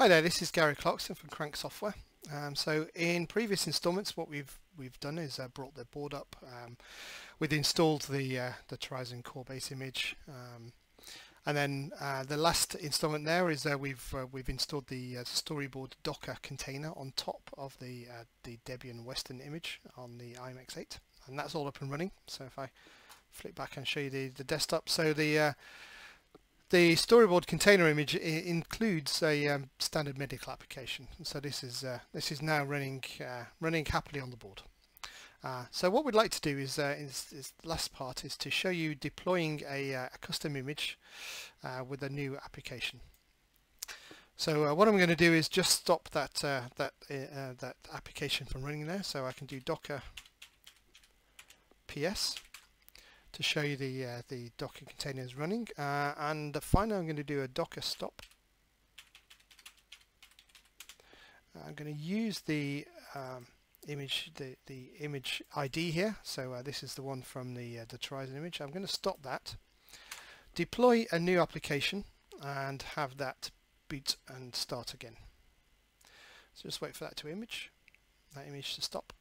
Hi there, this is Gary Clarkson from Crank Software. So in previous installments, what we've done is brought the board up. We've installed the Torizon core base image, and then the last installment there is we've installed the Storyboard Docker container on top of the Debian Western image on the i.MX8, and that's all up and running. So if I flip back and show you the desktop, so the storyboard container image includes a standard medical application, and so this is now running happily on the board. So what we'd like to do is the last part is to show you deploying a custom image with a new application. So what I'm going to do is just stop that application from running there, so I can do Docker PS to show you the Docker container is running, and finally I'm going to do a Docker stop. I'm going to use the image ID here, so this is the one from the Torizon image. I'm going to stop that, deploy a new application, and have that boot and start again. So just wait for that image to stop.